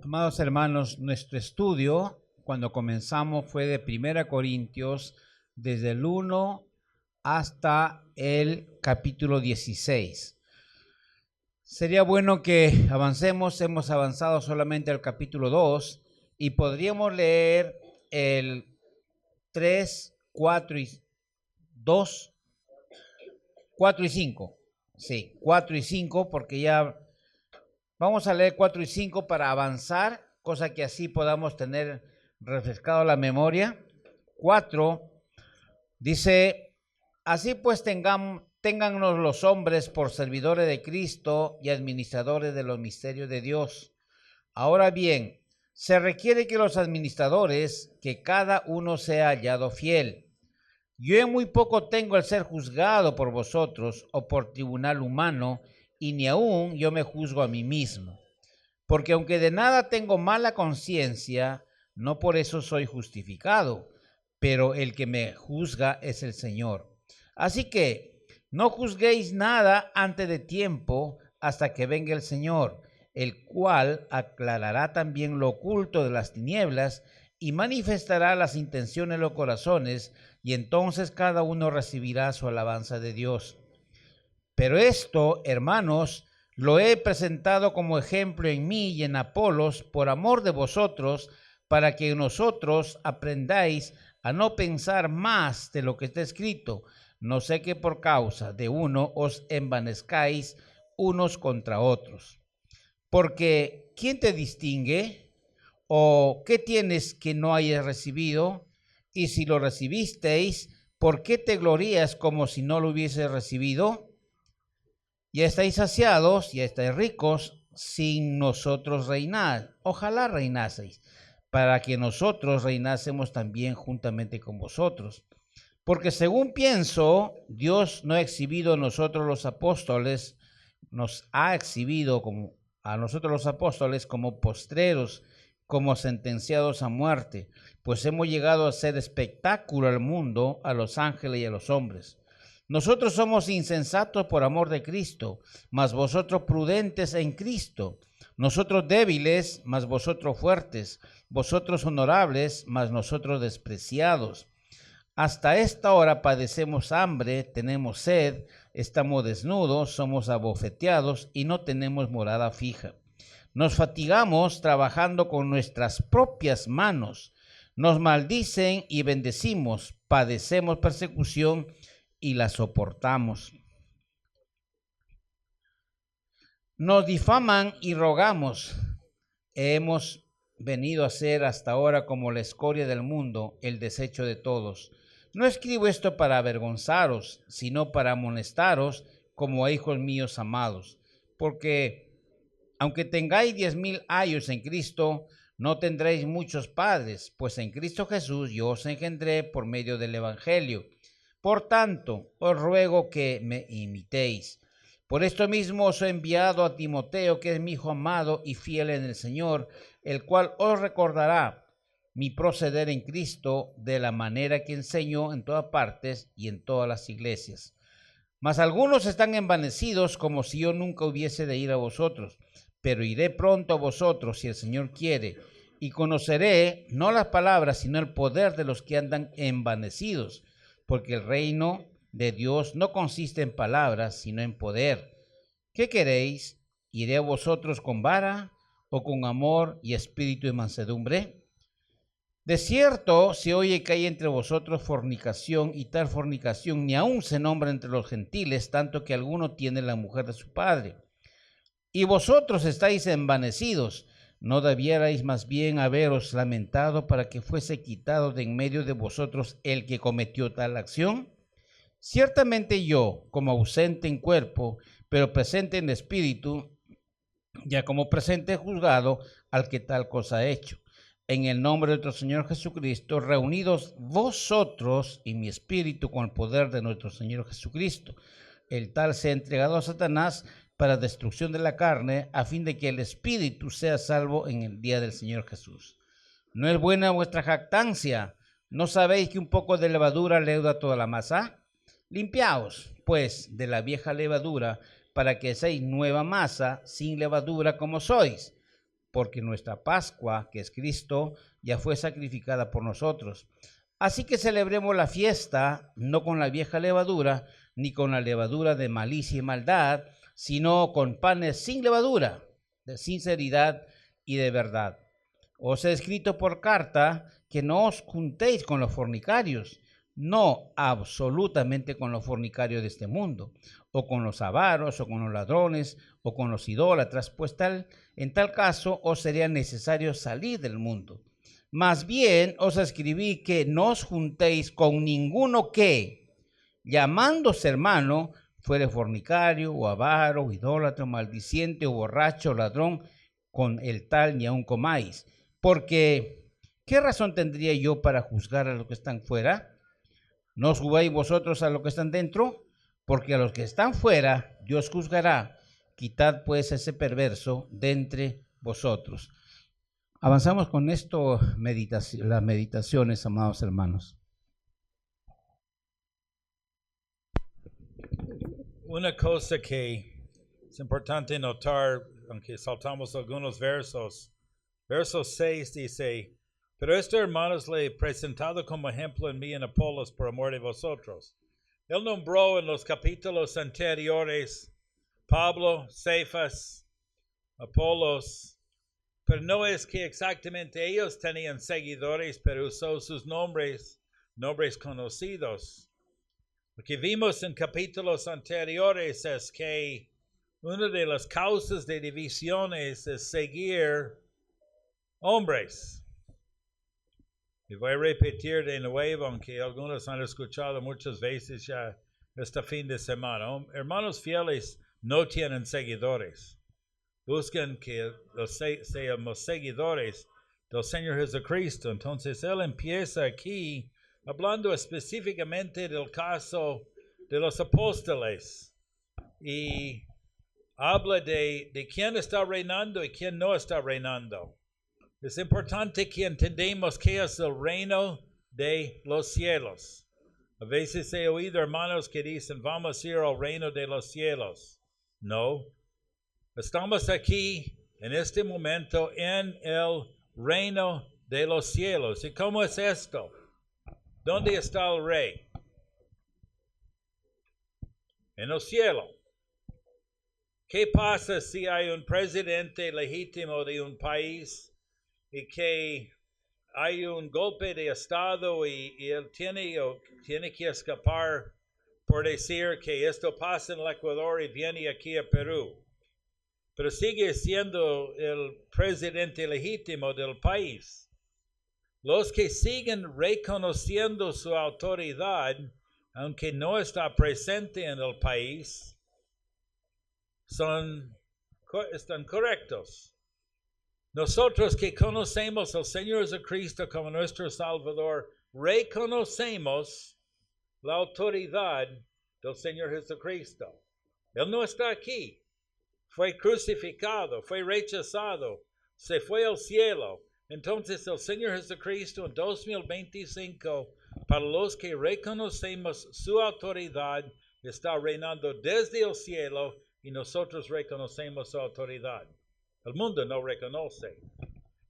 Amados hermanos, nuestro estudio, cuando comenzamos, fue de 1 Corintios, desde el 1 hasta el capítulo 16. Sería bueno que avancemos, hemos avanzado solamente al capítulo 2 y podríamos leer el 3, 4 y 2, 4 y 5. Sí, 4 y 5, porque ya vamos a leer 4 y 5 para avanzar, cosa que así podamos tener refrescado la memoria. 4 dice: así pues téngannos los hombres por servidores de Cristo y administradores de los misterios de Dios. Ahora bien, se requiere que los administradores, que cada uno sea hallado fiel. Yo en muy poco tengo el ser juzgado por vosotros o por tribunal humano, y ni aún yo me juzgo a mí mismo. Porque aunque de nada tengo mala conciencia, no por eso soy justificado, pero el que me juzga es el Señor. Así que no juzguéis nada antes de tiempo, hasta que venga el Señor, el cual aclarará también lo oculto de las tinieblas y manifestará las intenciones de los corazones, y entonces cada uno recibirá su alabanza de Dios. Pero esto, hermanos, lo he presentado como ejemplo en mí y en Apolos por amor de vosotros, para que nosotros aprendáis a no pensar más de lo que está escrito, no sé que por causa de uno os envanezcáis unos contra otros. Porque ¿quién te distingue? ¿O qué tienes que no hayas recibido? Y si lo recibisteis, ¿por qué te glorías como si no lo hubieses recibido? Ya estáis saciados, ya estáis ricos, sin nosotros reinar. Ojalá reinaseis, para que nosotros reinásemos también juntamente con vosotros. Porque según pienso, Dios no ha exhibido a nosotros los apóstoles, nos ha exhibido a nosotros los apóstoles como postreros, como sentenciados a muerte, pues hemos llegado a ser espectáculo al mundo, a los ángeles y a los hombres. Nosotros somos insensatos por amor de Cristo, mas vosotros prudentes en Cristo. Nosotros débiles, mas vosotros fuertes. Vosotros honorables, mas nosotros despreciados. Hasta esta hora padecemos hambre, tenemos sed, estamos desnudos, somos abofeteados y no tenemos morada fija. Nos fatigamos trabajando con nuestras propias manos. Nos maldicen y bendecimos, padecemos persecución y la soportamos. Nos difaman y rogamos. Hemos venido a ser hasta ahora como la escoria del mundo, el desecho de todos. No escribo esto para avergonzaros, sino para amonestaros como a hijos míos amados. Porque aunque tengáis 10,000 años en Cristo, no tendréis muchos padres, pues en Cristo Jesús yo os engendré por medio del Evangelio. Por tanto, os ruego que me imitéis. Por esto mismo os he enviado a Timoteo, que es mi hijo amado y fiel en el Señor, el cual os recordará mi proceder en Cristo de la manera que enseño en todas partes y en todas las iglesias. Mas algunos están envanecidos, como si yo nunca hubiese de ir a vosotros, pero iré pronto a vosotros si el Señor quiere, y conoceré no las palabras, sino el poder de los que andan envanecidos, porque el reino de Dios no consiste en palabras, sino en poder. ¿Qué queréis? ¿Iré a vosotros con vara o con amor y espíritu de mansedumbre? De cierto, se oye que hay entre vosotros fornicación, y tal fornicación ni aun se nombra entre los gentiles, tanto que alguno tiene la mujer de su padre. Y vosotros estáis envanecidos. ¿No debierais más bien haberos lamentado para que fuese quitado de en medio de vosotros el que cometió tal acción? Ciertamente yo, como ausente en cuerpo, pero presente en espíritu, ya como presente juzgado al que tal cosa ha hecho. En el nombre de nuestro Señor Jesucristo, reunidos vosotros y mi espíritu con el poder de nuestro Señor Jesucristo, el tal se ha entregado a Satanás para destrucción de la carne, a fin de que el espíritu sea salvo en el día del Señor Jesús. ¿No es buena vuestra jactancia? ¿No sabéis que un poco de levadura leuda toda la masa? Limpiaos, pues, de la vieja levadura, para que seáis nueva masa, sin levadura como sois. porque nuestra Pascua, que es Cristo, ya fue sacrificada por nosotros. Así que celebremos la fiesta no con la vieja levadura, ni con la levadura de malicia y maldad, sino con panes sin levadura, de sinceridad y de verdad. Os he escrito por carta que no os juntéis con los fornicarios, no absolutamente con los fornicarios de este mundo, o con los avaros, o con los ladrones, o con los idólatras, pues en tal caso os sería necesario salir del mundo. Más bien os escribí que no os juntéis con ninguno que, llamándose hermano, fuere fornicario, o avaro, o idólatra, o maldiciente, o borracho, o ladrón, con el tal ni aun comáis. Porque, ¿qué razón tendría yo para juzgar a los que están fuera? ¿No os juzgáis vosotros a los que están dentro? Porque a los que están fuera, Dios juzgará. Quitad pues ese perverso de entre vosotros. Avanzamos con esto, las meditaciones, amados hermanos. Una cosa que es importante notar, aunque saltamos algunos versos, verso 6 dice, pero esto, hermanos, le he presentado como ejemplo en mí en Apolos por amor de vosotros. Él nombró en los capítulos anteriores Pablo, Cefas, Apolos, pero no es que exactamente ellos tenían seguidores, pero usó sus nombres conocidos. Lo que vimos en capítulos anteriores es que una de las causas de divisiones es seguir hombres. Y voy a repetir de nuevo, aunque algunos han escuchado muchas veces ya este fin de semana. Hermanos fieles no tienen seguidores. Buscan que seamos seguidores del Señor Jesucristo. Entonces Él empieza aquí hablando específicamente del caso de los apóstoles y habla de quién está reinando y quién no está reinando. Es importante que entendamos qué es el reino de los cielos. A veces he oído hermanos que dicen, vamos a ir al reino de los cielos. No. Estamos aquí en este momento en el reino de los cielos. ¿Y cómo es esto? ¿Dónde está el rey? En el cielo. ¿Qué pasa si hay un presidente legítimo de un país y que hay un golpe de estado y él tiene que escapar por decir que esto pasa en el Ecuador y viene aquí a Perú? Pero sigue siendo el presidente legítimo del país. Los que siguen reconociendo su autoridad, aunque no está presente en el país, están correctos. Nosotros que conocemos al Señor Jesucristo como nuestro Salvador, reconocemos la autoridad del Señor Jesucristo. Él no está aquí. Fue crucificado, fue rechazado, se fue al cielo. Entonces el Señor Jesucristo en 2025, para los que reconocemos su autoridad, está reinando desde el cielo y nosotros reconocemos su autoridad. El mundo no reconoce.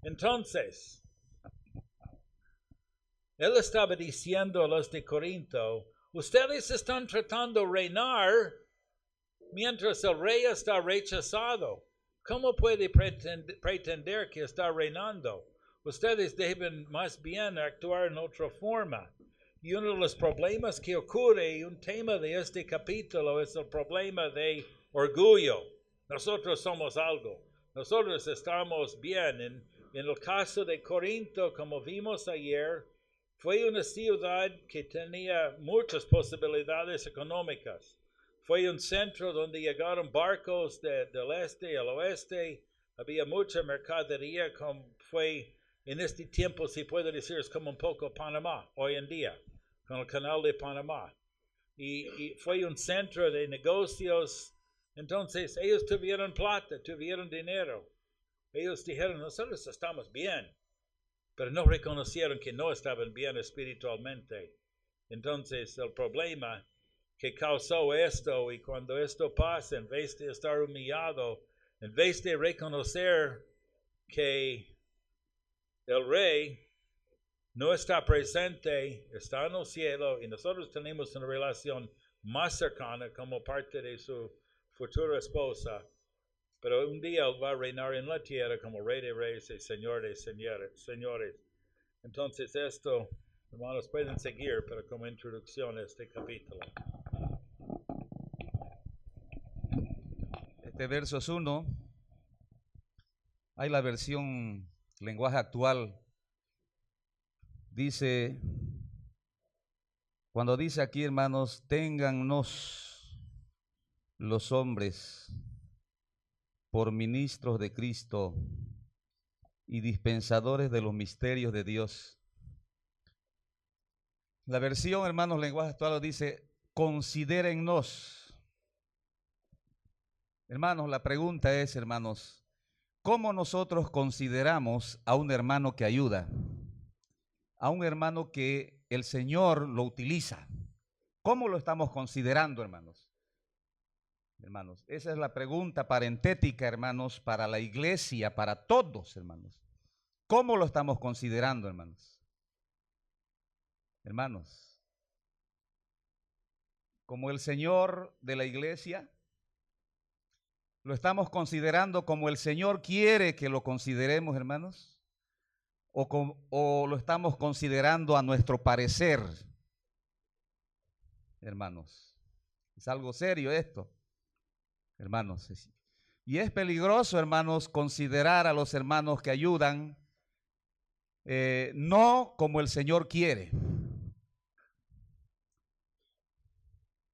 Entonces, él estaba diciendo a los de Corinto, ustedes están tratando de reinar mientras el rey está rechazado. ¿Cómo puede pretender que está reinando? Ustedes deben más bien actuar en otra forma. Y uno de los problemas que ocurre, y un tema de este capítulo, es el problema de orgullo. Nosotros somos algo. Nosotros estamos bien. En el caso de Corinto, como vimos ayer, fue una ciudad que tenía muchas posibilidades económicas. Fue un centro donde llegaron barcos del este al oeste. Había mucha mercadería, como fue en este tiempo, si puedo decir, es como un poco Panamá hoy en día, con el canal de Panamá. Y fue un centro de negocios. Entonces ellos tuvieron plata, tuvieron dinero. Ellos dijeron, nosotros estamos bien, pero no reconocieron que no estaban bien espiritualmente. Entonces el problema que causó esto, y cuando esto pasa, en vez de estar humillado, en vez de reconocer que el rey no está presente, está en el cielo y nosotros tenemos una relación más cercana como parte de su futura esposa. Pero un día él va a reinar en la tierra como rey de reyes y señor de señores. Entonces esto, hermanos, pueden seguir, pero como introducción a este capítulo. Este versos 1, hay la versión lenguaje actual. Dice, cuando dice aquí, hermanos, téngannos los hombres por ministros de Cristo y dispensadores de los misterios de Dios. La versión, hermanos, lenguaje actual dice, considérennos. Hermanos, la pregunta es, hermanos, ¿cómo nosotros consideramos a un hermano que ayuda? A un hermano que el Señor lo utiliza. ¿Cómo lo estamos considerando, hermanos? Hermanos, esa es la pregunta parentética, hermanos, para la iglesia, para todos, hermanos. ¿Cómo lo estamos considerando, hermanos? Hermanos, como el Señor de la iglesia, ¿lo estamos considerando como el Señor quiere que lo consideremos, hermanos? ¿O lo estamos considerando a nuestro parecer? Hermanos, es algo serio esto, hermanos. Y es peligroso, hermanos, considerar a los hermanos que ayudan no como el Señor quiere.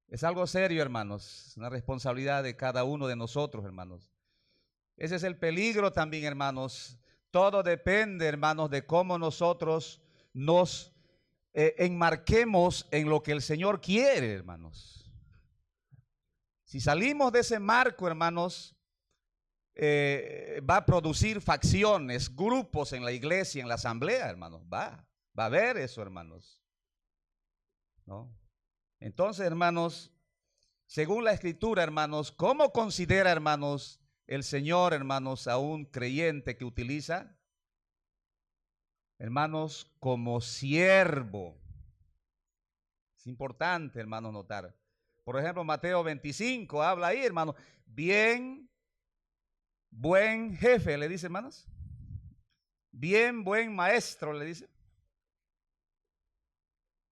Es algo serio, hermanos, es una responsabilidad de cada uno de nosotros, hermanos. Ese es el peligro también, hermanos. Todo depende, hermanos, de cómo nosotros nos enmarquemos en lo que el Señor quiere, hermanos. Si salimos de ese marco, hermanos, va a producir facciones, grupos en la iglesia, en la asamblea, hermanos. Va a haber eso, hermanos, ¿no? Entonces, hermanos, según la Escritura, hermanos, ¿cómo considera, hermanos, el Señor, hermanos, a un creyente que utiliza? Hermanos, como siervo. Es importante, hermanos, notar. Por ejemplo, Mateo 25 habla ahí, hermanos, bien, buen jefe, le dice, hermanos. Bien, buen maestro, le dice.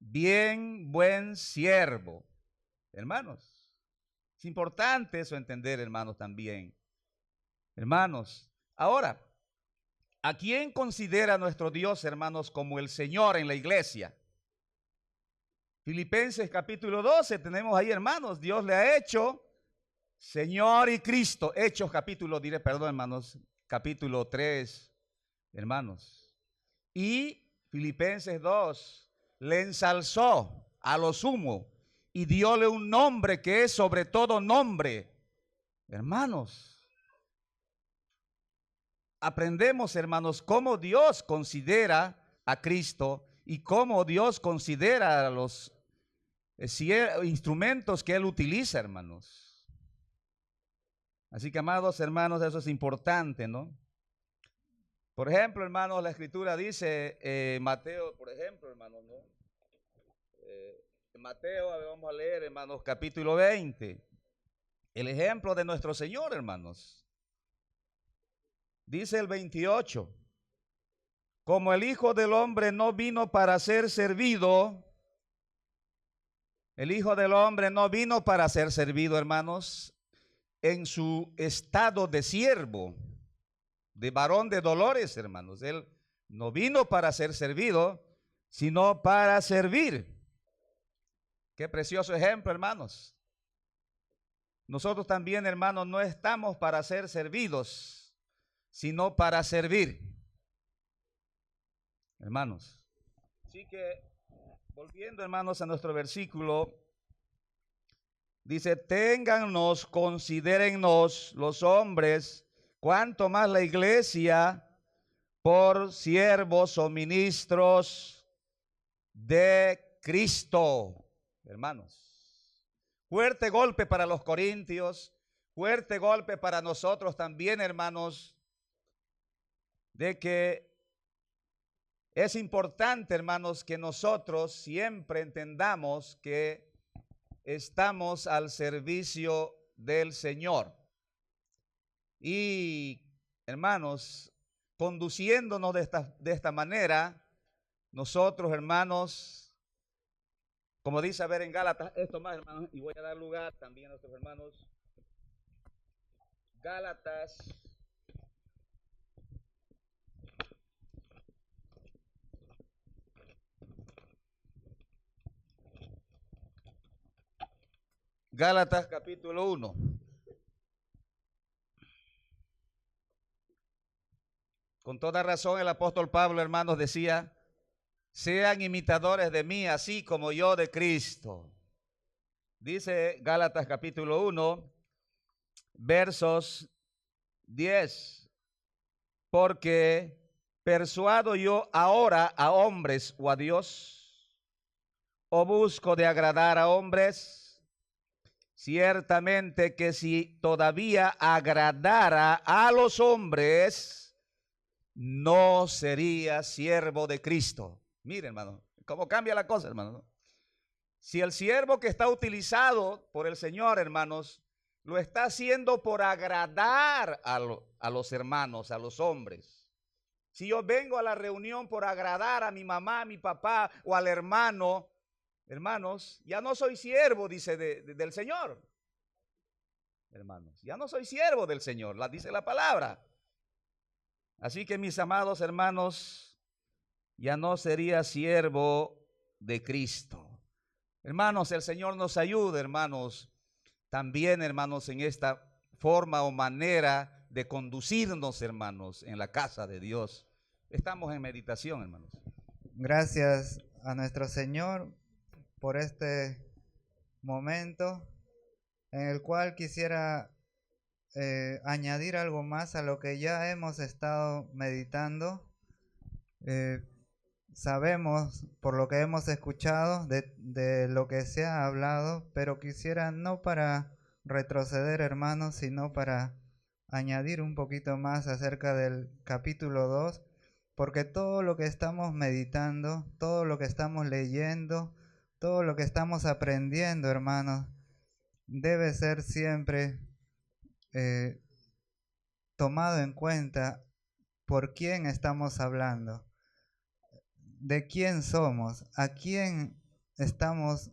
Bien, buen siervo. Hermanos, es importante eso entender, hermanos, también. Hermanos, ahora, ¿a quién considera nuestro Dios, hermanos, como el Señor en la iglesia? Filipenses capítulo 12, tenemos ahí, hermanos, Dios le ha hecho Señor y Cristo. Hechos capítulo 3, hermanos. Y Filipenses 2, le ensalzó a lo sumo y dióle un nombre que es sobre todo nombre. Hermanos, aprendemos, hermanos, cómo Dios considera a Cristo y cómo Dios considera a los instrumentos que Él utiliza, hermanos. Así que, amados hermanos, eso es importante, ¿no? Por ejemplo, hermanos, la Escritura dice, Mateo, por ejemplo, hermanos, ¿no? Mateo, vamos a leer, hermanos, capítulo 20. El ejemplo de nuestro Señor, hermanos. Dice el 28, como el Hijo del Hombre no vino para ser servido, el Hijo del Hombre no vino para ser servido, hermanos, en su estado de siervo, de varón de dolores, hermanos. Él no vino para ser servido, sino para servir. Qué precioso ejemplo, hermanos. Nosotros también, hermanos, no estamos para ser servidos, sino para servir, hermanos. Así que, volviendo, hermanos, a nuestro versículo, dice, téngannos, considérennos los hombres, cuanto más la iglesia, por siervos o ministros de Cristo, hermanos. Fuerte golpe para los corintios, fuerte golpe para nosotros también, hermanos. de que es importante, hermanos, que nosotros siempre entendamos que estamos al servicio del Señor. Y, hermanos, conduciéndonos de esta manera, nosotros, hermanos, como dice a ver en Gálatas, esto más, hermanos, y voy a dar lugar también a nuestros hermanos. Gálatas. Gálatas capítulo 1. Con toda razón el apóstol Pablo, hermanos, decía, sean imitadores de mí, así como yo de Cristo. Dice Gálatas capítulo 1, versos 10. Porque persuado yo ahora a hombres o a Dios, o busco de agradar a hombres. Ciertamente que si todavía agradara a los hombres, no sería siervo de Cristo. Mire, hermano, cómo cambia la cosa, hermano. Si el siervo que está utilizado por el Señor, hermanos, lo está haciendo por agradar a los hermanos, a los hombres. Si yo vengo a la reunión por agradar a mi mamá, a mi papá o al hermano, hermanos, ya no soy siervo, dice, del Señor. Hermanos, ya no soy siervo del Señor, dice la palabra. Así que mis amados hermanos, ya no sería siervo de Cristo. Hermanos, el Señor nos ayude, hermanos, también, hermanos, en esta forma o manera de conducirnos, hermanos, en la casa de Dios. Estamos en meditación, hermanos. Gracias a nuestro Señor por este momento en el cual quisiera añadir algo más a lo que ya hemos estado meditando. Sabemos por lo que hemos escuchado de lo que se ha hablado, pero quisiera no para retroceder, hermanos, sino para añadir un poquito más acerca del capítulo 2, porque todo lo que estamos meditando, todo lo que estamos leyendo, todo lo que estamos aprendiendo, hermanos, debe ser siempre tomado en cuenta por quién estamos hablando, de quién somos, a quién estamos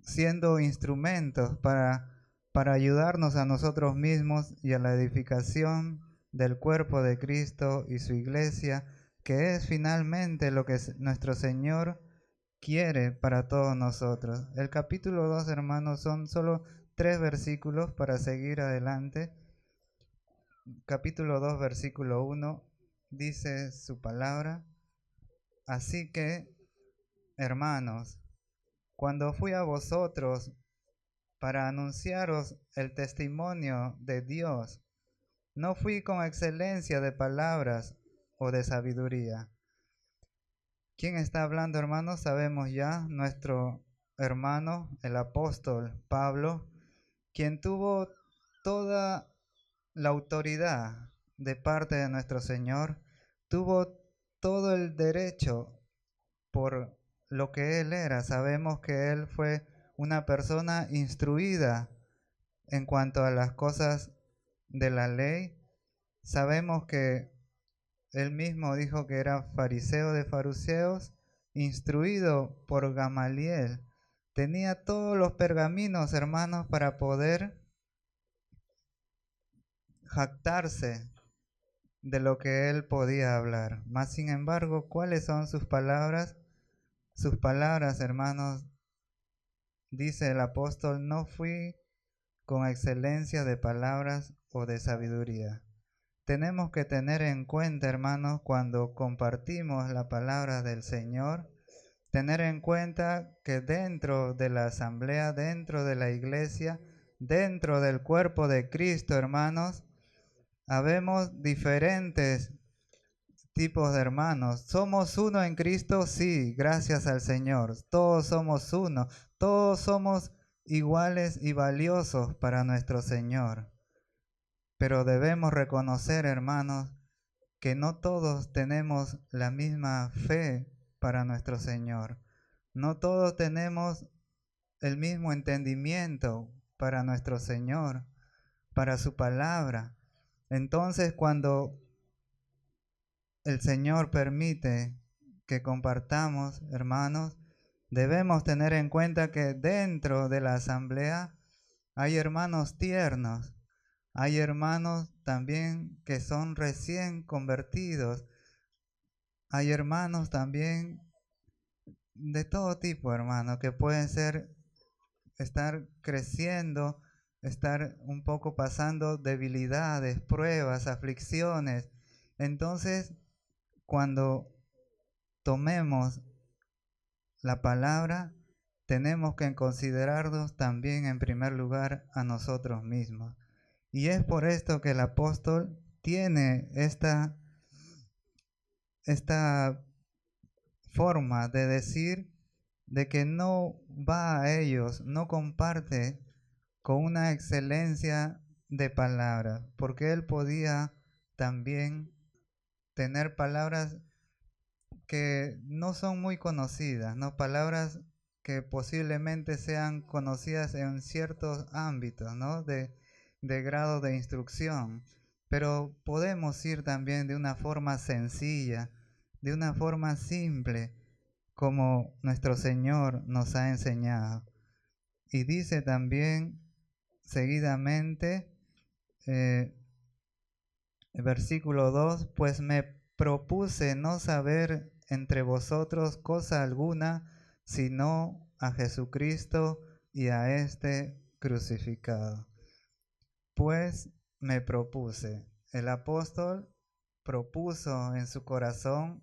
siendo instrumentos para ayudarnos a nosotros mismos y a la edificación del cuerpo de Cristo y su iglesia, que es finalmente lo que nuestro Señor quiere para todos nosotros. El capítulo 2, hermanos, son solo 3 versículos para seguir adelante. Capítulo 2, versículo 1, dice su palabra: así que, hermanos, cuando fui a vosotros para anunciaros el testimonio de Dios, no fui con excelencia de palabras o de sabiduría. ¿Quién está hablando, hermanos? Sabemos ya, nuestro hermano, el apóstol Pablo, quien tuvo toda la autoridad de parte de nuestro Señor, tuvo todo el derecho por lo que él era. Sabemos que él fue una persona instruida en cuanto a las cosas de la ley. Sabemos que él mismo dijo que era fariseo de fariseos, instruido por Gamaliel. Tenía todos los pergaminos, hermanos, para poder jactarse de lo que él podía hablar. Mas, sin embargo, ¿cuáles son sus palabras? Sus palabras, hermanos, dice el apóstol: no fui con excelencia de palabras o de sabiduría. Tenemos que tener en cuenta, hermanos, cuando compartimos la palabra del Señor, tener en cuenta que dentro de la asamblea, dentro de la iglesia, dentro del cuerpo de Cristo, hermanos, habemos diferentes tipos de hermanos. ¿Somos uno en Cristo? Sí, gracias al Señor. Todos somos uno. Todos somos iguales y valiosos para nuestro Señor. pero debemos reconocer, hermanos, que no todos tenemos la misma fe para nuestro Señor. No todos tenemos el mismo entendimiento para nuestro Señor, para su palabra. Entonces, cuando el Señor permite que compartamos, hermanos, debemos tener en cuenta que dentro de la asamblea hay hermanos tiernos, hay hermanos también que son recién convertidos, hay hermanos también de todo tipo, hermanos, que pueden estar creciendo, estar un poco pasando debilidades, pruebas, aflicciones. Entonces, cuando tomemos la palabra, tenemos que considerarnos también en primer lugar a nosotros mismos. Y es por esto que el apóstol tiene esta forma de decir de que no va a ellos, no comparte con una excelencia de palabras, porque él podía también tener palabras que no son muy conocidas, ¿no? Palabras que posiblemente sean conocidas en ciertos ámbitos, ¿no? De grado de instrucción, pero podemos ir también de una forma sencilla, de una forma simple, como nuestro Señor nos ha enseñado. Y dice también seguidamente, versículo 2, pues me propuse no saber entre vosotros cosa alguna, sino a Jesucristo y a este crucificado. Pues me propuse. El apóstol propuso en su corazón,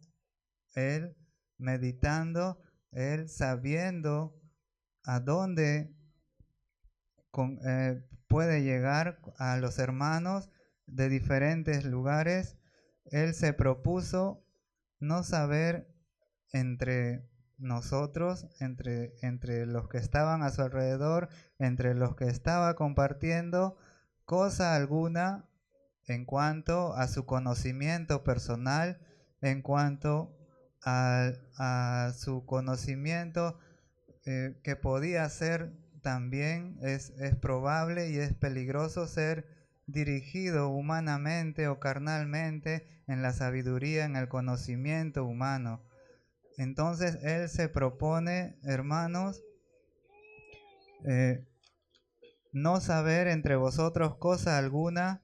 él meditando, él sabiendo a dónde puede llegar a los hermanos de diferentes lugares. Él se propuso no saber entre nosotros, entre los que estaban a su alrededor, entre los que estaba compartiendo, cosa alguna en cuanto a su conocimiento personal, en cuanto a su conocimiento que podía ser también, es probable y es peligroso ser dirigido humanamente o carnalmente en la sabiduría, en el conocimiento humano. Entonces él se propone, hermanos, no saber entre vosotros cosa alguna,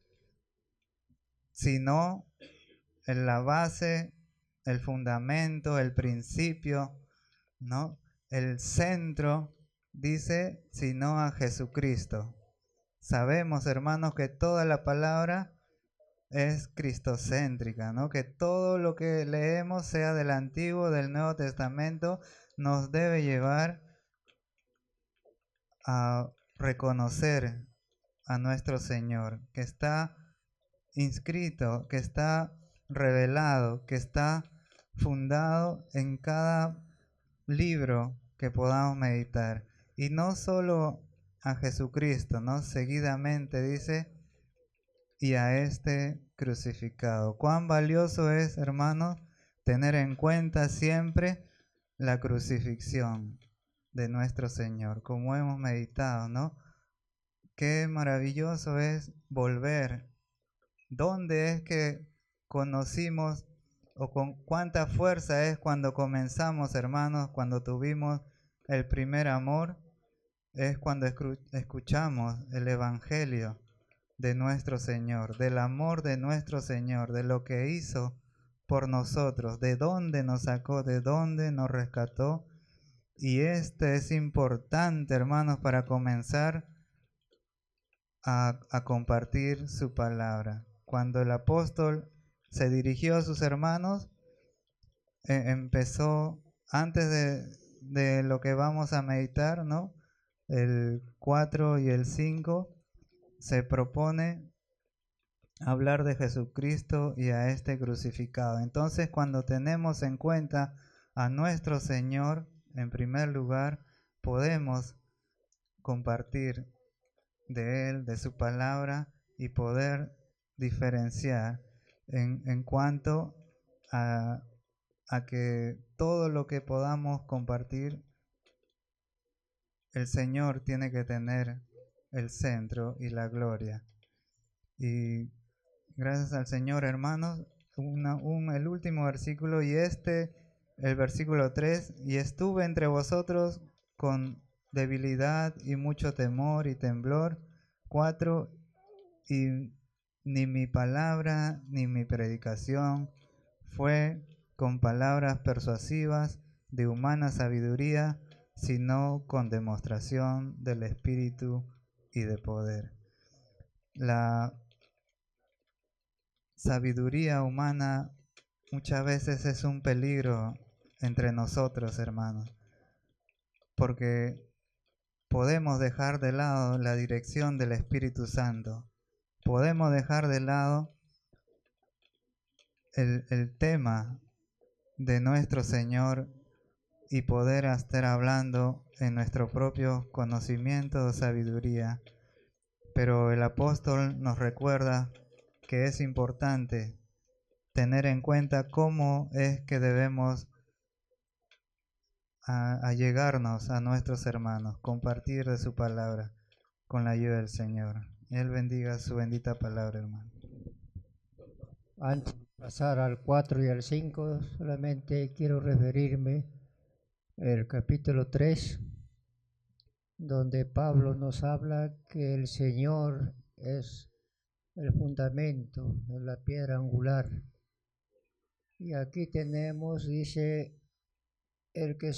sino en la base, el fundamento, el principio, ¿no? El centro, dice, sino a Jesucristo. Sabemos, hermanos, que toda la palabra es cristocéntrica, ¿no? Que todo lo que leemos, sea del Antiguo, del Nuevo Testamento, nos debe llevar a reconocer a nuestro Señor, que está inscrito, que está revelado, que está fundado en cada libro que podamos meditar. Y no solo a Jesucristo, ¿no? Seguidamente dice, y a este crucificado. Cuán valioso es, hermanos, tener en cuenta siempre la crucifixión de nuestro Señor, como hemos meditado, ¿no? Qué maravilloso es volver. ¿Dónde es que conocimos o con cuánta fuerza es cuando comenzamos, hermanos, cuando tuvimos el primer amor? Es cuando escuchamos el Evangelio de nuestro Señor, del amor de nuestro Señor, de lo que hizo por nosotros, de dónde nos sacó, de dónde nos rescató. Y este es importante, hermanos, para comenzar a compartir su palabra. Cuando el apóstol se dirigió a sus hermanos, empezó, antes de lo que vamos a meditar, ¿no? El 4 y el 5, se propone hablar de Jesucristo y a este crucificado. Entonces, cuando tenemos en cuenta a nuestro Señor, en primer lugar, podemos compartir de Él, de su palabra, y poder diferenciar en cuanto a que todo lo que podamos compartir, el Señor tiene que tener el centro y la gloria. Y gracias al Señor, hermanos, el último versículo, y el versículo 3, y estuve entre vosotros con debilidad y mucho temor y temblor. 4, y ni mi palabra ni mi predicación fue con palabras persuasivas de humana sabiduría, sino con demostración del Espíritu y de poder. La sabiduría humana muchas veces es un peligro entre nosotros, hermanos, porque podemos dejar de lado la dirección del Espíritu Santo. Podemos dejar de lado el tema de nuestro Señor y poder estar hablando en nuestro propio conocimiento o sabiduría. Pero el apóstol nos recuerda que es importante tener en cuenta cómo es que debemos allegarnos a nuestros hermanos, compartir de su palabra con la ayuda del Señor. Él bendiga su bendita palabra, hermano. Antes de pasar al 4 y al 5, solamente quiero referirme al capítulo 3, donde Pablo nos habla que el Señor es el fundamento, la piedra angular. Y aquí tenemos, dice, el que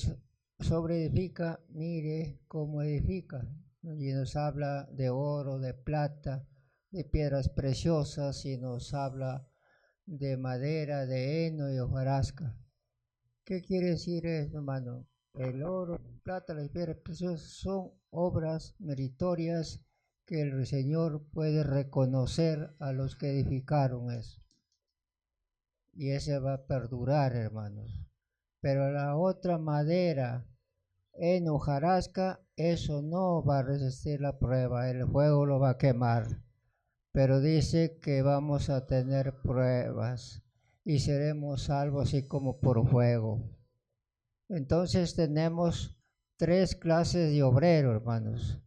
sobreedifica, mire cómo edifica. Y nos habla de oro, de plata, de piedras preciosas, y nos habla de madera, de heno y hojarasca. ¿Qué quiere decir eso, hermano? El oro, la plata, las piedras preciosas son obras meritorias que el Señor puede reconocer a los que edificaron eso. Y ese va a perdurar, hermanos. Pero la otra madera, heno, hojarasca, eso no va a resistir la prueba, el fuego lo va a quemar. Pero dice que vamos a tener pruebas y seremos salvos así como por fuego. Entonces tenemos 3 clases de obrero, hermanos.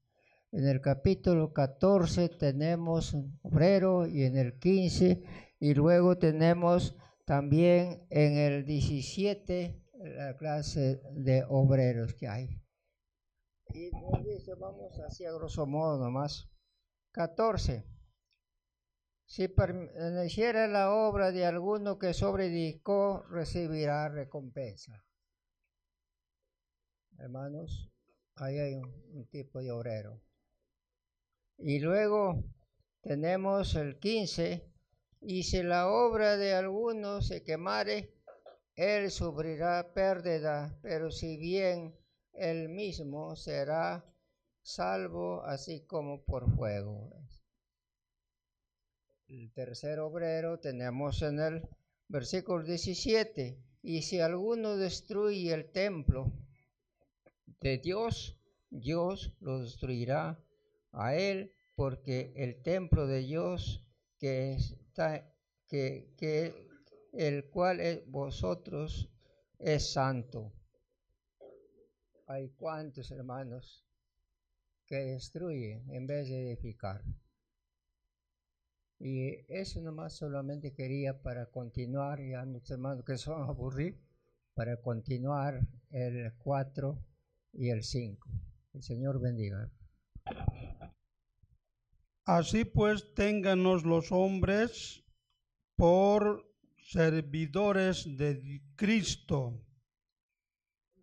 En el capítulo 14 tenemos obrero, y en el 15, y luego tenemos también en el 17 la clase de obreros que hay. Y nos dice, vamos así a grosso modo nomás. 14. Si permaneciera la obra de alguno que sobreedicó, recibirá recompensa. Hermanos, ahí hay un tipo de obrero. Y luego tenemos el 15, y si la obra de alguno se quemare, él sufrirá pérdida, pero si bien él mismo será salvo así como por fuego. El tercer obrero tenemos en el versículo 17, y si alguno destruye el templo de Dios, Dios lo destruirá a él, porque el templo de Dios el cual vosotros es santo. Hay cuantos hermanos que destruyen en vez de edificar. Y eso nomás solamente quería para continuar, ya mis hermanos que son aburridos, para continuar el 4 y el 5. El Señor bendiga. Así pues, téngannos los hombres por servidores de Cristo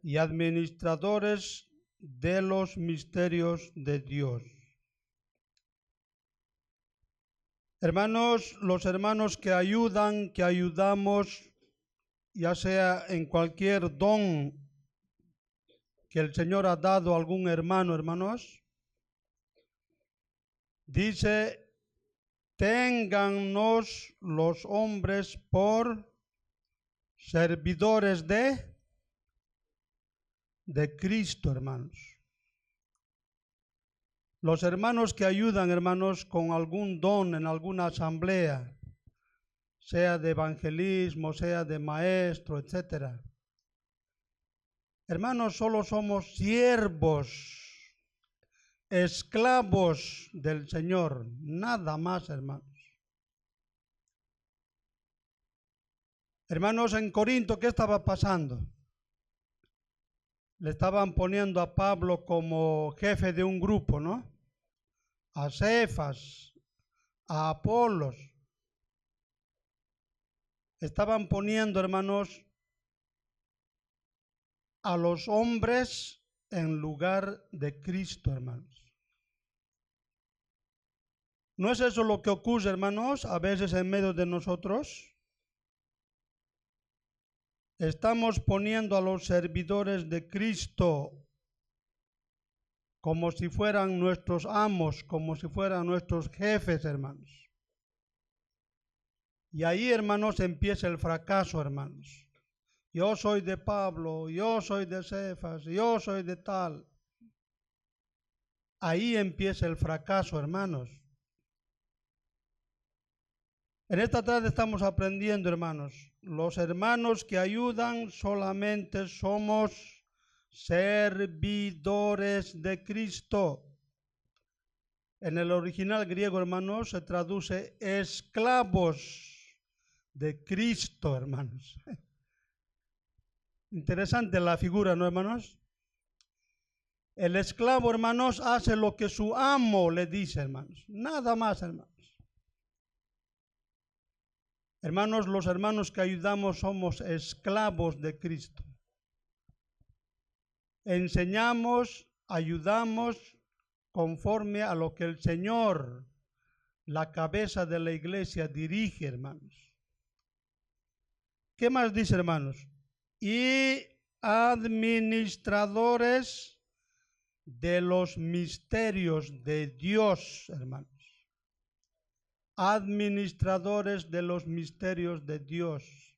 y administradores de los misterios de Dios. Hermanos, los hermanos que ayudan, que ayudamos, ya sea en cualquier don que el Señor ha dado a algún hermano, hermanos, dice, téngannos los hombres por servidores de Cristo, hermanos. Los hermanos que ayudan, hermanos, con algún don en alguna asamblea, sea de evangelismo, sea de maestro, etcétera. Hermanos, solo somos siervos, esclavos del Señor, nada más, hermanos. Hermanos, en Corinto, ¿qué estaba pasando? Le estaban poniendo a Pablo como jefe de un grupo, ¿no? A Cefas, a Apolos. Estaban poniendo, hermanos, a los hombres en lugar de Cristo, hermanos. ¿No es eso lo que ocurre, hermanos, a veces en medio de nosotros? Estamos poniendo a los servidores de Cristo como si fueran nuestros amos, como si fueran nuestros jefes, hermanos. Y ahí, hermanos, empieza el fracaso, hermanos. Yo soy de Pablo, yo soy de Cefas, yo soy de tal. Ahí empieza el fracaso, hermanos. En esta tarde estamos aprendiendo, hermanos. Los hermanos que ayudan solamente somos servidores de Cristo. En el original griego, hermanos, se traduce esclavos de Cristo, hermanos. Interesante la figura, ¿no, hermanos? El esclavo, hermanos, hace lo que su amo le dice, hermanos. Nada más, hermanos. Hermanos, los hermanos que ayudamos somos esclavos de Cristo. Enseñamos, ayudamos conforme a lo que el Señor, la cabeza de la iglesia, dirige, hermanos. ¿Qué más dice, hermanos? Y administradores de los misterios de Dios, hermanos. Administradores de los misterios de Dios.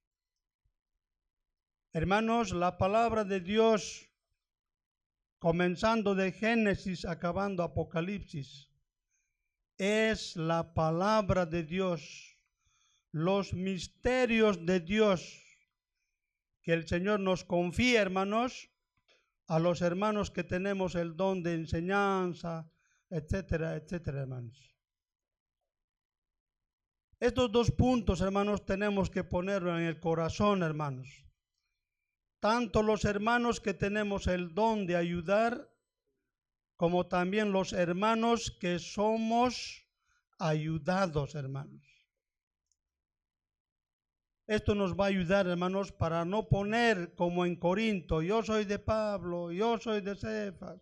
Hermanos, la palabra de Dios, comenzando de Génesis, acabando Apocalipsis, es la palabra de Dios, los misterios de Dios que el Señor nos confía, hermanos, a los hermanos que tenemos el don de enseñanza, etcétera, etcétera, hermanos. Estos dos puntos, hermanos, tenemos que ponerlo en el corazón, hermanos. Tanto los hermanos que tenemos el don de ayudar, como también los hermanos que somos ayudados, hermanos. Esto nos va a ayudar, hermanos, para no poner como en Corinto, yo soy de Pablo, yo soy de Cefas.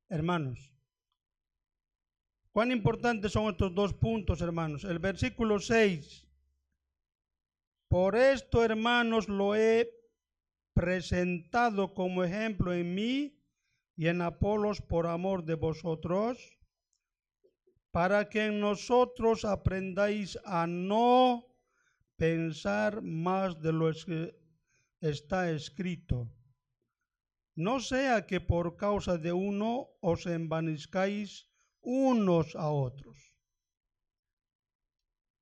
Hermanos, ¿cuán importantes son estos dos puntos, hermanos? El versículo 6. Por esto, hermanos, lo he presentado como ejemplo en mí y en Apolos por amor de vosotros, para que en nosotros aprendáis a no pensar más de lo que está escrito. No sea que por causa de uno os envanezcáis unos a otros.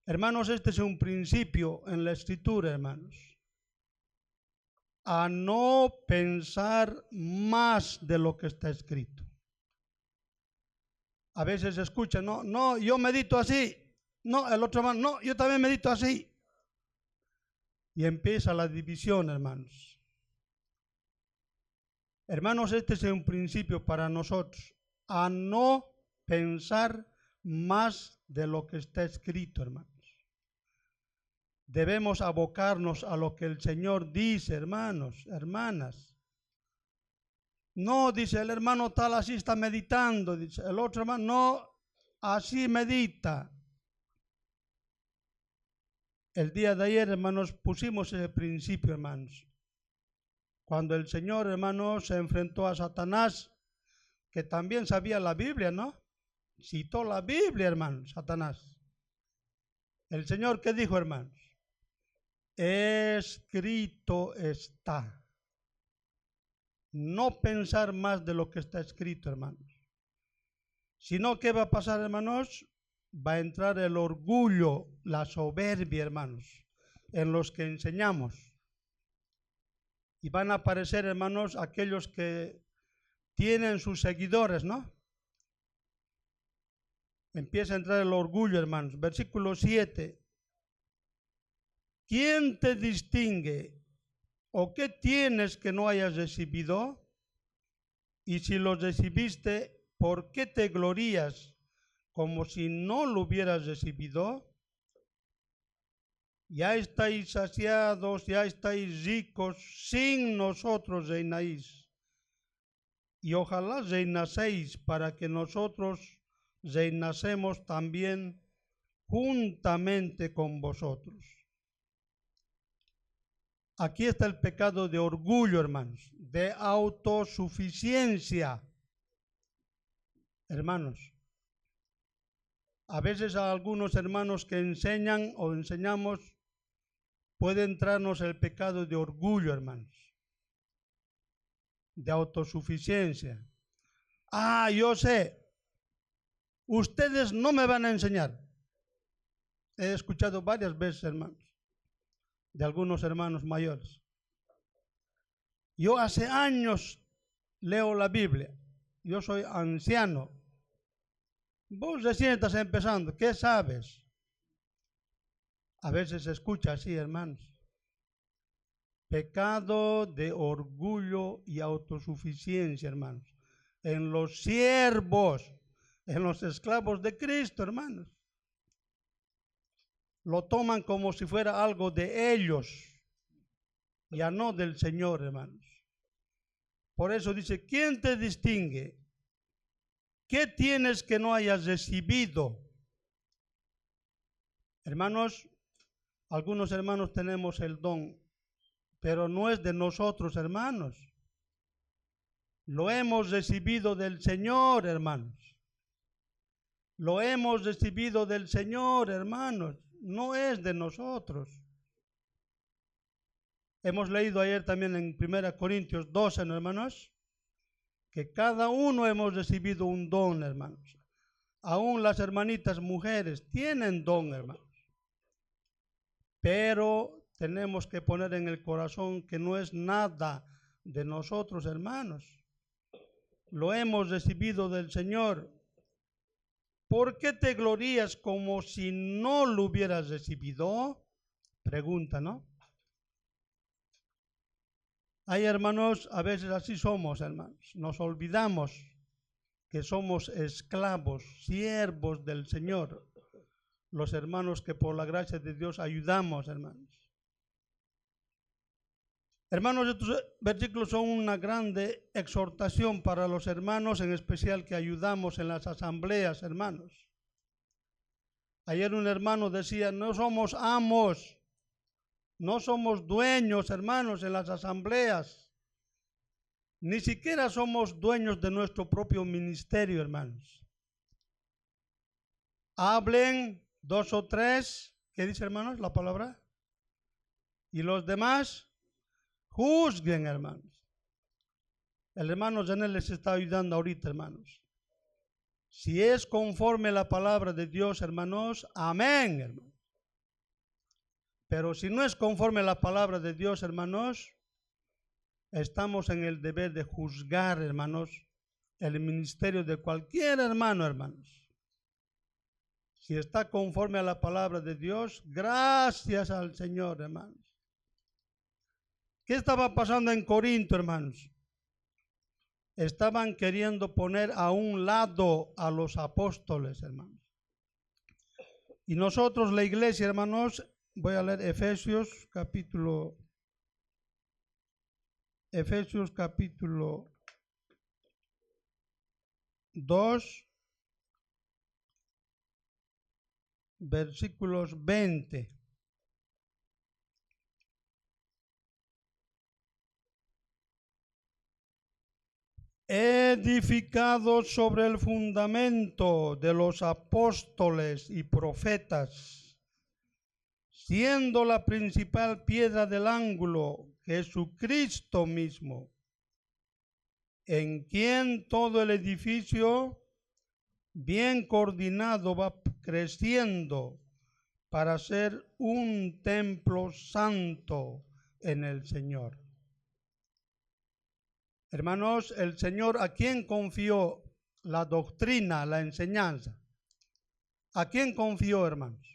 Hermanos, este es un principio en la Escritura, hermanos. A no pensar más de lo que está escrito. A veces se escucha, no, yo medito así. No, el otro hermano, no, yo también medito así. Y empieza la división, hermanos. Hermanos, este es un principio para nosotros. A no pensar más de lo que está escrito, hermanos. Debemos abocarnos a lo que el Señor dice, hermanos, hermanas. No, dice el hermano tal, así está meditando, dice el otro hermano, no, así medita. El día de ayer, hermanos, pusimos ese principio, hermanos. Cuando el Señor, hermanos, se enfrentó a Satanás, que también sabía la Biblia, ¿no? Citó la Biblia, hermanos, Satanás. El Señor, ¿qué dijo, hermanos? Escrito está. no pensar más de lo que está escrito, hermanos. Sino, ¿qué va a pasar, hermanos? Va a entrar el orgullo, la soberbia, hermanos, en los que enseñamos. Y van a aparecer, hermanos, aquellos que tienen sus seguidores, ¿no? Empieza a entrar el orgullo, hermanos. Versículo 7. ¿Quién te distingue? ¿O qué tienes que no hayas recibido? Y si lo recibiste, ¿por qué te glorías como si no lo hubieras recibido? Ya estáis saciados, ya estáis ricos, sin nosotros reináis. Y ojalá reinacéis para que nosotros reinacemos también juntamente con vosotros. Aquí está el pecado de orgullo, hermanos, de autosuficiencia. Hermanos, a veces a algunos hermanos que enseñan o enseñamos puede entrarnos el pecado de orgullo, hermanos, de autosuficiencia. Ah, yo sé, ustedes no me van a enseñar. He escuchado varias veces, hermanos, de algunos hermanos mayores. Yo hace años leo la Biblia, yo soy anciano. Vos recién estás empezando, ¿qué sabes? A veces se escucha así, hermanos. Pecado de orgullo y autosuficiencia, hermanos. En los siervos, en los esclavos de Cristo, hermanos. Lo toman como si fuera algo de ellos, ya no del Señor, hermanos. Por eso dice, ¿quién te distingue? ¿Qué tienes que no hayas recibido? Hermanos, algunos hermanos tenemos el don, pero no es de nosotros, hermanos. Lo hemos recibido del Señor, hermanos. Lo hemos recibido del Señor, hermanos. No es de nosotros. Hemos leído ayer también en 1 Corintios 12, ¿no, hermanos? Que cada uno hemos recibido un don, hermanos. Aún las hermanitas mujeres tienen don, hermanos. Pero tenemos que poner en el corazón que no es nada de nosotros, hermanos. Lo hemos recibido del Señor. ¿Por qué te glorías como si no lo hubieras recibido? Pregunta, ¿no? Hay hermanos, a veces así somos, hermanos. Nos olvidamos que somos esclavos, siervos del Señor. Los hermanos que por la gracia de Dios ayudamos, hermanos. Hermanos, estos versículos son una grande exhortación para los hermanos, en especial que ayudamos en las asambleas, hermanos. Ayer un hermano decía, no somos amos, no somos dueños, hermanos, en las asambleas. Ni siquiera somos dueños de nuestro propio ministerio, hermanos. Hablen 2 o 3, ¿qué dice, hermanos, la palabra? Y los demás juzguen, hermanos. El hermano Janel les está ayudando ahorita, hermanos. Si es conforme a la palabra de Dios, hermanos, amén, hermanos. Pero si no es conforme a la palabra de Dios, hermanos, estamos en el deber de juzgar, hermanos, el ministerio de cualquier hermano, hermanos. Si está conforme a la palabra de Dios, gracias al Señor, hermanos. ¿Qué estaba pasando en Corinto, hermanos? Estaban queriendo poner a un lado a los apóstoles, hermanos. Y nosotros, la iglesia, hermanos, voy a leer Efesios capítulo 2, versículos 20. Edificados sobre el fundamento de los apóstoles y profetas, siendo la principal piedra del ángulo Jesucristo mismo, en quien todo el edificio bien coordinado va creciendo para ser un templo santo en el Señor. Hermanos, el Señor, ¿a quién confió la doctrina, la enseñanza? ¿A quién confió, hermanos?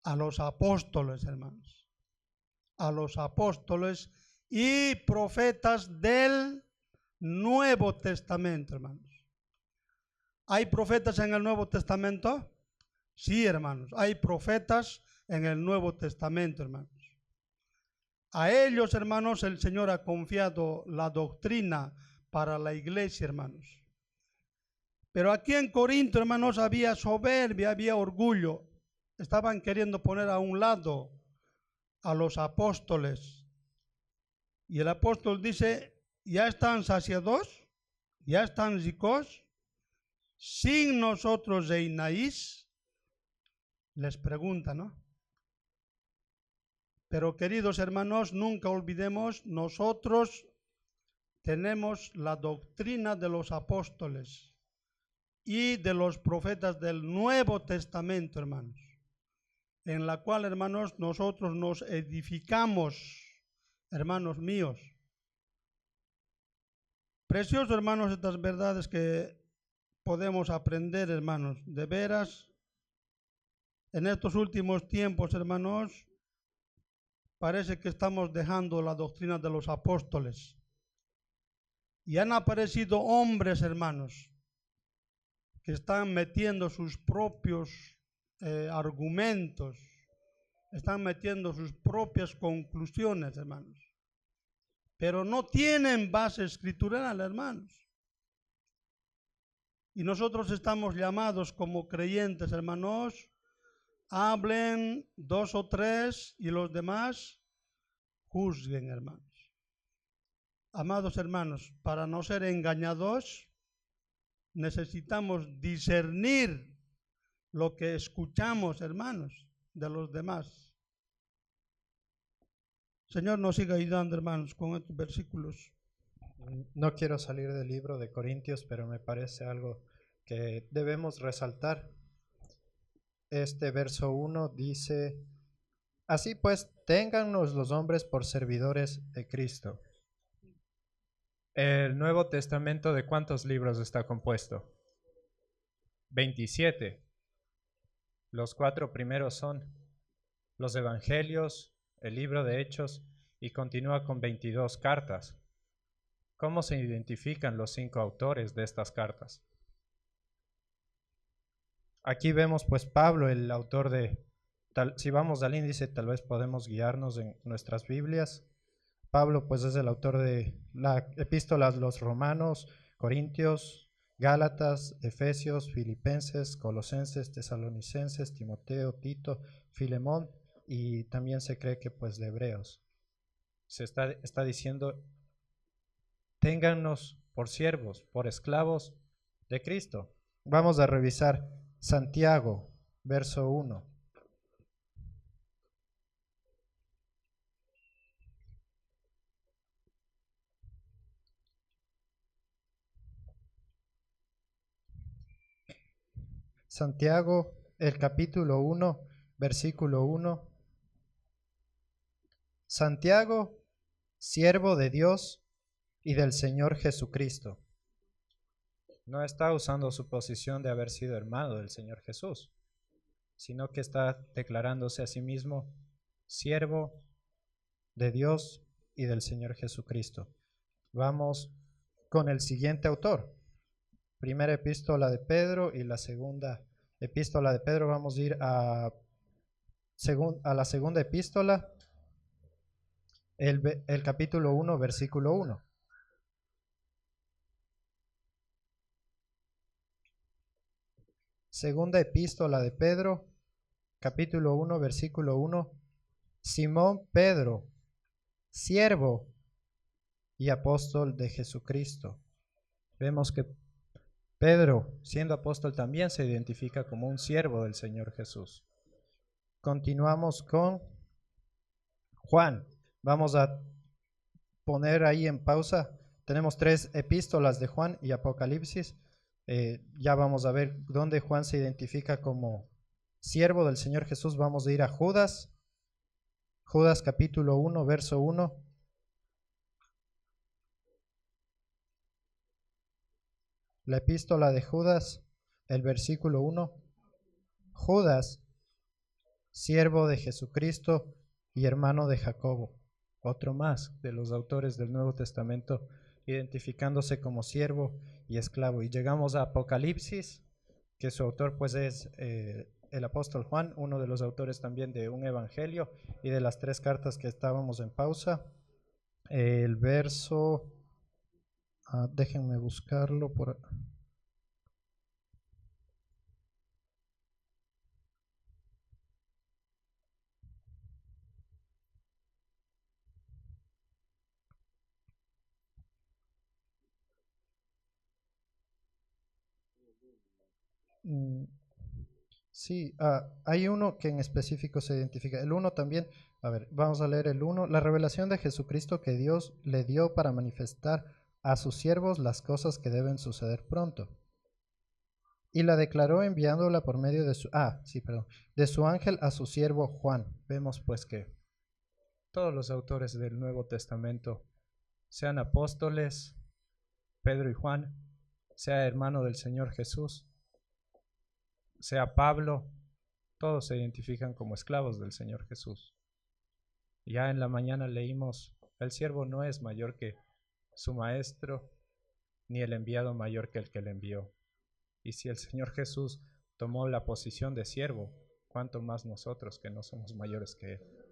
A los apóstoles, hermanos. A los apóstoles y profetas del Nuevo Testamento, hermanos. ¿Hay profetas en el Nuevo Testamento? Sí, hermanos, hay profetas en el Nuevo Testamento, hermanos. A ellos, hermanos, el Señor ha confiado la doctrina para la iglesia, hermanos. Pero aquí en Corinto, hermanos, había soberbia, había orgullo. Estaban queriendo poner a un lado a los apóstoles. Y el apóstol dice, ¿ya están saciados? ¿Ya están ricos? ¿Sin nosotros reináis? Les pregunta, ¿no? Pero queridos hermanos, nunca olvidemos, nosotros tenemos la doctrina de los apóstoles y de los profetas del Nuevo Testamento, hermanos, en la cual, hermanos, nosotros nos edificamos, hermanos míos. Precioso, hermanos, estas verdades que podemos aprender, hermanos, de veras, en estos últimos tiempos, hermanos, parece que estamos dejando la doctrina de los apóstoles. Y han aparecido hombres, hermanos, que están metiendo sus propios argumentos, están metiendo sus propias conclusiones, hermanos. Pero no tienen base escritural, hermanos. Y nosotros estamos llamados como creyentes, hermanos, hablen 2 o 3 y los demás juzguen, hermanos. Amados hermanos, para no ser engañados, necesitamos discernir lo que escuchamos, hermanos, de los demás. Señor, nos siga ayudando, hermanos, con estos versículos. No quiero salir del libro de Corintios, pero me parece algo que debemos resaltar. Este verso 1 dice, así pues, téngannos los hombres por servidores de Cristo. ¿El Nuevo Testamento de cuántos libros está compuesto? 27. Los 4 primeros son los Evangelios, el libro de Hechos, y continúa con 22 cartas. ¿Cómo se identifican los 5 autores de estas cartas? Aquí vemos pues Pablo, el autor de, si vamos al índice tal vez podemos guiarnos en nuestras Biblias. Pablo pues es el autor de la epístola a los Romanos, Corintios, Gálatas, Efesios, Filipenses, Colosenses, Tesalonicenses, Timoteo, Tito, Filemón y también se cree que pues de Hebreos. Se está diciendo, téngannos por siervos, por esclavos de Cristo. Vamos a revisar Santiago, verso 1. Santiago, el capítulo 1, versículo 1. Santiago, siervo de Dios y del Señor Jesucristo. No está usando su posición de haber sido hermano del Señor Jesús, sino que está declarándose a sí mismo siervo de Dios y del Señor Jesucristo. Vamos con el siguiente autor. Primera epístola de Pedro y la segunda epístola de Pedro. Vamos a ir a la segunda epístola, el capítulo 1, versículo 1. Segunda epístola de Pedro, capítulo 1, versículo 1. Simón Pedro, siervo y apóstol de Jesucristo. Vemos que Pedro, siendo apóstol, también se identifica como un siervo del Señor Jesús. Continuamos con Juan. Vamos a poner ahí en pausa tenemos 3 epístolas de Juan y Apocalipsis. Ya vamos a ver dónde Juan se identifica como siervo del Señor Jesús. Vamos a ir a Judas. Judas capítulo 1, verso 1. La epístola de Judas, el versículo 1. Judas, siervo de Jesucristo y hermano de Jacobo. Otro más de los autores del Nuevo Testamento identificándose como siervo y esclavo. Y llegamos a Apocalipsis, que su autor pues es el apóstol Juan, uno de los autores también de un evangelio y de las 3 cartas que estábamos en pausa. El verso, déjenme buscarlo por... Sí, hay uno que en específico se identifica. El 1 también, a ver, vamos a leer el 1. La revelación de Jesucristo que Dios le dio para manifestar a sus siervos las cosas que deben suceder pronto. Y la declaró enviándola por medio de de su ángel a su siervo Juan. Vemos pues que todos los autores del Nuevo Testamento, sean apóstoles, Pedro y Juan, sea hermano del Señor Jesús, sea Pablo, todos se identifican como esclavos del Señor Jesús. Ya en la mañana leímos, el siervo no es mayor que su maestro, ni el enviado mayor que el que le envió. Y si el Señor Jesús tomó la posición de siervo, ¿cuánto más nosotros que no somos mayores que Él?